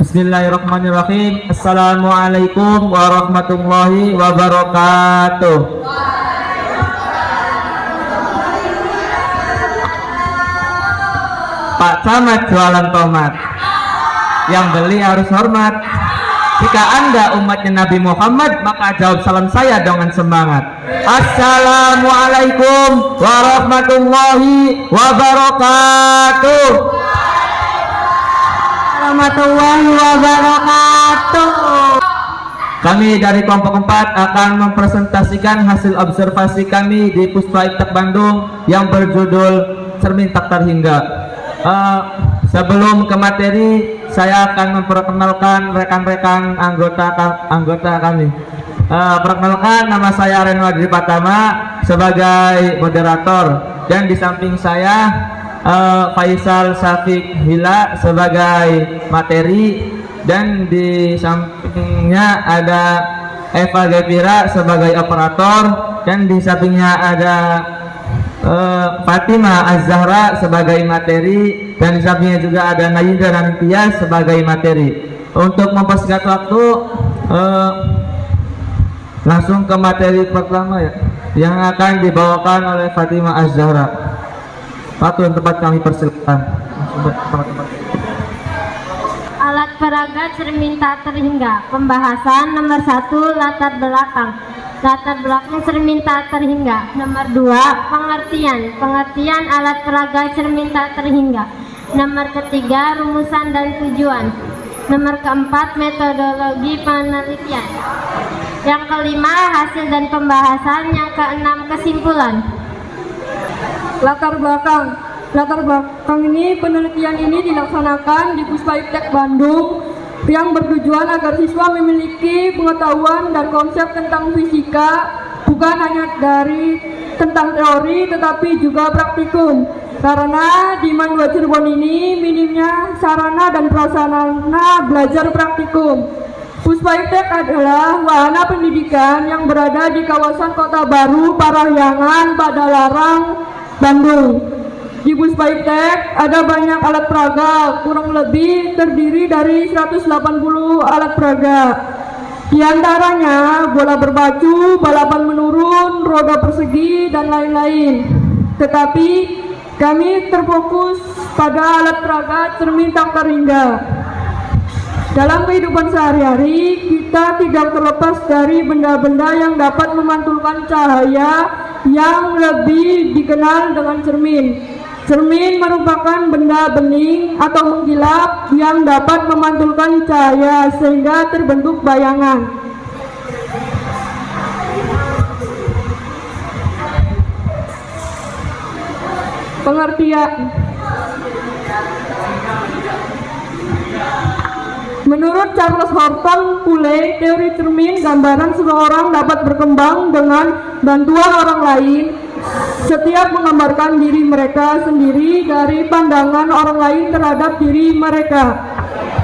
Bismillahirrahmanirrahim. Assalamualaikum warahmatullahi wabarakatuh. Pak Camat jualan tomat, yang beli harus hormat. Jika Anda umatnya Nabi Muhammad, maka jawab salam saya dengan semangat. Assalamualaikum warahmatullahi wabarakatuh. Warahmatullahi wabarakatuh. Kami dari kelompok 4 akan mempresentasikan hasil observasi kami di Puspa Iptek Bandung yang berjudul Cermin Tak Terhingga. Sebelum ke materi, saya akan memperkenalkan rekan-rekan anggota kami. Perkenalkan, nama saya Renwadri Pratama sebagai moderator, dan di samping saya Faisal Syafiq Hila sebagai materi, dan di sampingnya ada Eva Gevira sebagai operator, dan di sampingnya ada Fatima Az-Zahra sebagai materi, dan di sampingnya juga ada Nayida dan Tias sebagai materi. Untuk mempersingkat waktu, langsung ke materi pertama ya, yang akan dibawakan oleh Fatima Az-Zahra. Waktu dan tempat kami persilakan. Alat peraga cermin tak terhingga. Pembahasan nomor 1, latar belakang. Latar belakang cermin tak terhingga. Nomor 2, pengertian alat peraga cermin tak terhingga. Nomor 3, rumusan dan tujuan. Nomor 4, metodologi penelitian. Yang kelima, hasil dan pembahasan. Yang keenam, kesimpulan. Latar belakang ini, penelitian ini dilaksanakan di Puspa Iptek Bandung yang bertujuan agar siswa memiliki pengetahuan dan konsep tentang fisika, bukan hanya tentang teori tetapi juga praktikum. Karena di Man 2 Cirebon ini minimnya sarana dan prasarana belajar praktikum. Puspa Iptek adalah wahana pendidikan yang berada di kawasan Kota Baru, Parahyangan, Padalarang, Bandung. Di Puspa Iptek ada banyak alat peraga, kurang lebih terdiri dari 180 alat peraga. Di antaranya bola berpacu, balapan menurun, roda persegi, dan lain-lain. Tetapi kami terfokus pada alat peraga cermin tak terhingga. Dalam kehidupan sehari-hari, kita tidak terlepas dari benda-benda yang dapat memantulkan cahaya yang lebih dikenal dengan cermin. Cermin merupakan benda bening atau mengkilap yang dapat memantulkan cahaya sehingga terbentuk bayangan. Pengertian. Menurut Charles Horton Cooley, teori cermin, gambaran seseorang dapat berkembang dengan bantuan orang lain. Setiap menggambarkan diri mereka sendiri dari pandangan orang lain terhadap diri mereka.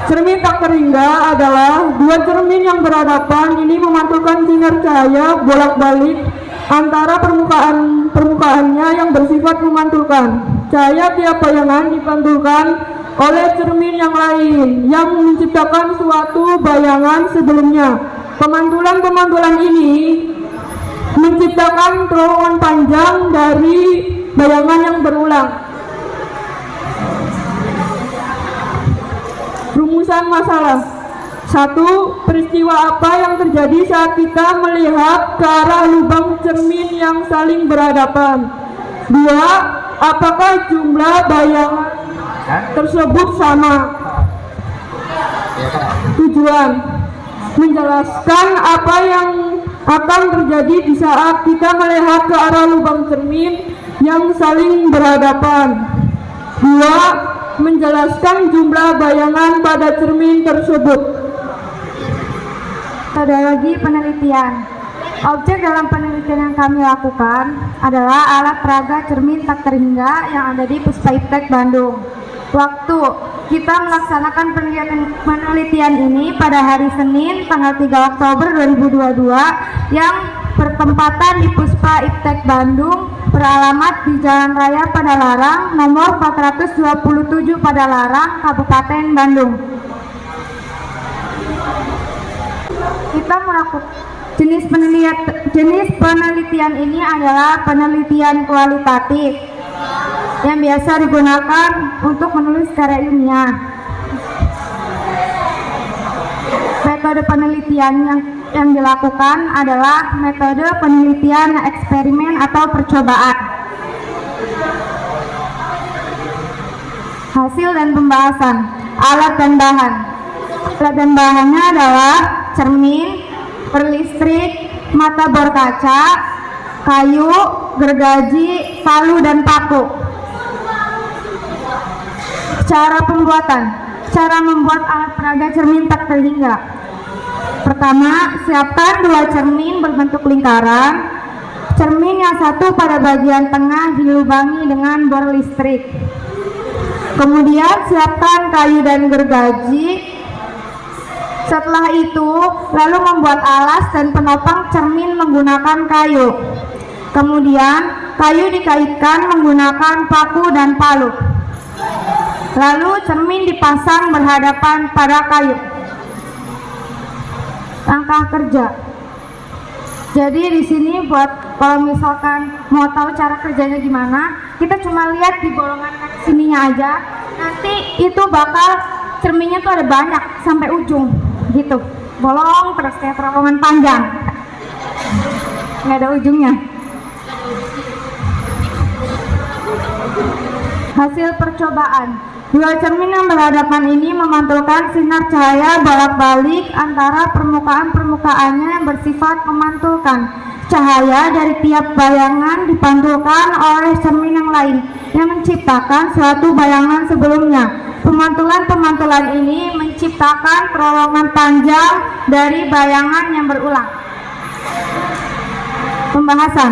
Cermin tak terhingga adalah dua cermin yang berhadapan. Ini memantulkan sinar cahaya bolak-balik antara permukaannya yang bersifat memantulkan. Cahaya tiap bayangan dipantulkan oleh cermin yang lain yang menciptakan suatu bayangan sebelumnya. Pemantulan ini menciptakan terowongan panjang dari bayangan yang berulang. Rumusan masalah. 1. Peristiwa apa yang terjadi saat kita melihat ke arah lubang cermin yang saling berhadapan? 2. Apakah jumlah bayangan tersebut sama? Tujuan: menjelaskan apa yang akan terjadi di saat kita melihat ke arah lubang cermin yang saling berhadapan. 2. Menjelaskan jumlah bayangan pada cermin tersebut. Metodologi penelitian. Objek dalam penelitian yang kami lakukan adalah alat peraga cermin tak terhingga yang ada di Puspa Iptek Bandung. Waktu kita melaksanakan penelitian ini pada hari Senin tanggal 3 Oktober 2022 yang bertempatan di Puspa Iptek Bandung, beralamat di Jalan Raya Padalarang nomor 427 Padalarang, Kabupaten Bandung. kita melakukan jenis penelitian ini adalah penelitian kualitatif yang biasa digunakan untuk menulis karya ilmiah. Metode penelitian yang dilakukan adalah metode penelitian eksperimen atau percobaan. Hasil dan pembahasan, alat dan bahan. Alat dan bahannya adalah cermin, berlistrik, mata bor kaca, kayu, gergaji, palu, dan paku. Cara pembuatan. Cara membuat alat peraga cermin tak terhingga. Pertama, siapkan 2 cermin berbentuk lingkaran. Cermin yang satu pada bagian tengah dilubangi dengan bor listrik. Kemudian siapkan kayu dan gergaji. Setelah itu, lalu membuat alas dan penopang cermin menggunakan kayu. Kemudian, kayu dikaitkan menggunakan paku dan palu. Lalu cermin dipasang berhadapan pada kayu. Langkah kerja. Jadi di sini buat kalau misalkan mau tahu cara kerjanya gimana, kita cuma lihat di bolongan kaki sininya aja. Nanti itu bakal cerminnya tuh ada banyak sampai ujung gitu. Bolong terus kayak terowongan panjang. Nggak ada ujungnya. Hasil percobaan. 2 cermin yang berhadapan ini memantulkan sinar cahaya bolak-balik antara permukaan-permukaannya yang bersifat memantulkan. Cahaya dari tiap bayangan dipantulkan oleh cermin yang lain yang menciptakan suatu bayangan sebelumnya. Pemantulan-pemantulan ini menciptakan terowongan panjang dari bayangan yang berulang. Pembahasan.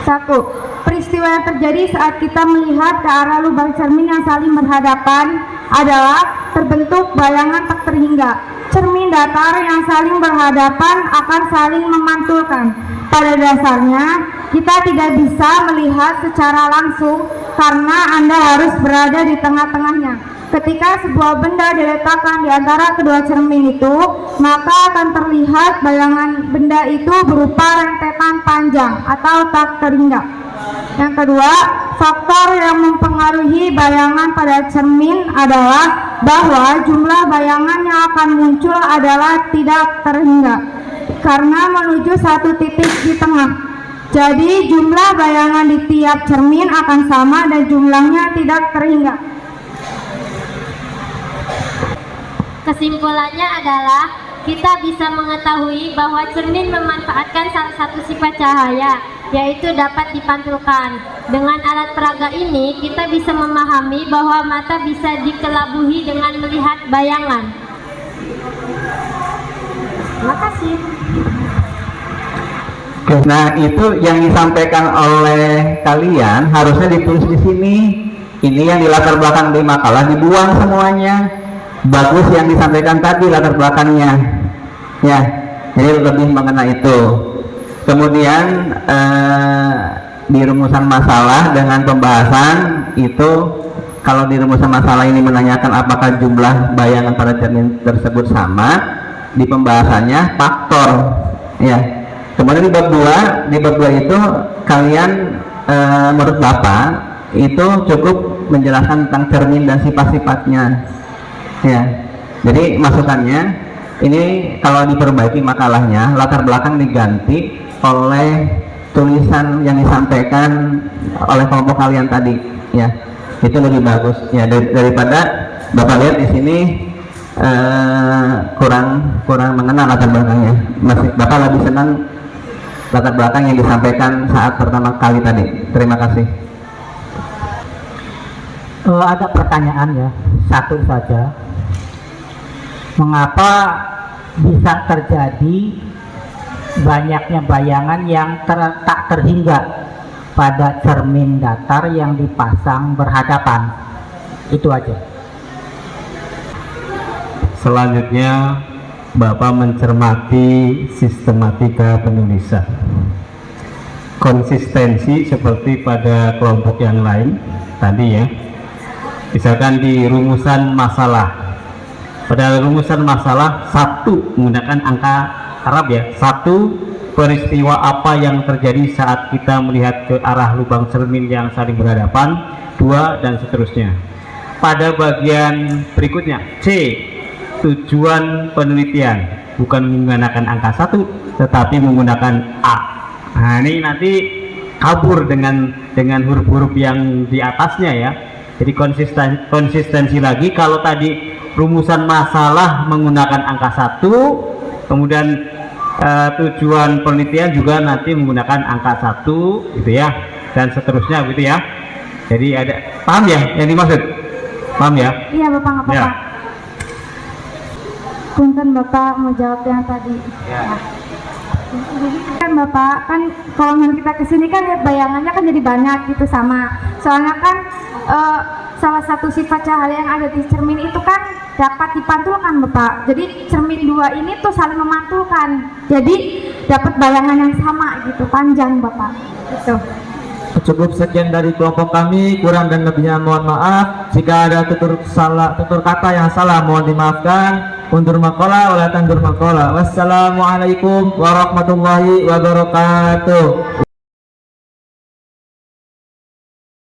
1. Peristiwa yang terjadi saat kita melihat ke arah lubang cermin yang saling berhadapan adalah terbentuk bayangan tak terhingga. Cermin datar yang saling berhadapan akan saling memantulkan. Pada dasarnya, kita tidak bisa melihat secara langsung karena Anda harus berada di tengah-tengahnya. Ketika sebuah benda diletakkan di antara kedua cermin itu, maka akan terlihat bayangan benda itu berupa rentetan panjang atau tak terhingga. Yang kedua, faktor yang mempengaruhi bayangan pada cermin adalah bahwa jumlah bayangan yang akan muncul adalah tidak terhingga karena menuju satu titik di tengah. Jadi jumlah bayangan di tiap cermin akan sama dan jumlahnya tidak terhingga. Kesimpulannya adalah kita bisa mengetahui bahwa cermin memanfaatkan salah satu sifat cahaya, yaitu dapat dipantulkan. Dengan alat peraga ini, kita bisa memahami bahwa mata bisa dikelabuhi dengan melihat bayangan. Terima kasih. Nah, itu yang disampaikan oleh kalian harusnya ditulis di sini. Ini yang di latar belakang di makalah dibuang semuanya. Bagus yang disampaikan tadi latar belakangnya, ya. Jadi lebih mengenai itu. Kemudian di rumusan masalah dengan pembahasan itu, kalau di rumusan masalah ini menanyakan apakah jumlah bayangan pada cermin tersebut sama, di pembahasannya faktor, ya. Kemudian di bab 2 itu kalian menurut Bapak itu cukup menjelaskan tentang cermin dan sifat-sifatnya, ya. Jadi masukannya ini kalau diperbaiki makalahnya, latar belakang diganti oleh tulisan yang disampaikan oleh kelompok kalian tadi, ya. Itu lebih bagus, ya, daripada Bapak lihat di sini kurang mengenal latar belakangnya. Bapak lebih senang latar belakang yang disampaikan saat pertama kali tadi. Terima kasih. Ada pertanyaan, ya, satu saja. Mengapa bisa terjadi banyaknya bayangan yang tak terhingga pada cermin datar yang dipasang berhadapan? Itu aja. Selanjutnya Bapak mencermati sistematika penulisan. Konsistensi seperti pada kelompok yang lain tadi, ya. Misalkan di rumusan masalah Pada rumusan masalah satu menggunakan angka Arab ya. Satu, peristiwa apa yang terjadi saat kita melihat ke arah lubang cermin yang saling berhadapan. Dua, dan seterusnya. Pada bagian berikutnya, C, tujuan penelitian, bukan menggunakan angka satu, tetapi menggunakan A. Nah, ini nanti kabur dengan huruf-huruf yang di atasnya ya. Jadi konsistensi lagi. Kalau tadi rumusan masalah menggunakan angka satu, kemudian tujuan penelitian juga nanti menggunakan angka satu, gitu ya, dan seterusnya, gitu ya. Jadi ada, paham ya yang dimaksud? Paham ya? Iya Bapak, nggak apa-apa. Ya. Punten Bapak mau jawab yang tadi. Ya. Kan Bapak, kan kalau kita kesini kan lihat bayangannya kan jadi banyak gitu sama. Soalnya kan salah satu sifat cahaya yang ada di cermin itu kan dapat dipantulkan Bapak. Jadi cermin dua ini tuh saling memantulkan. Jadi dapat bayangan yang sama gitu, panjang Bapak. Gitu. Cukup sekian dari kelompok kami, kurang dan lebihnya mohon maaf. Jika ada tutur kata yang salah mohon dimaafkan. Undur makola wala tandur makola. Wassalamualaikum warahmatullahi wabarakatuh.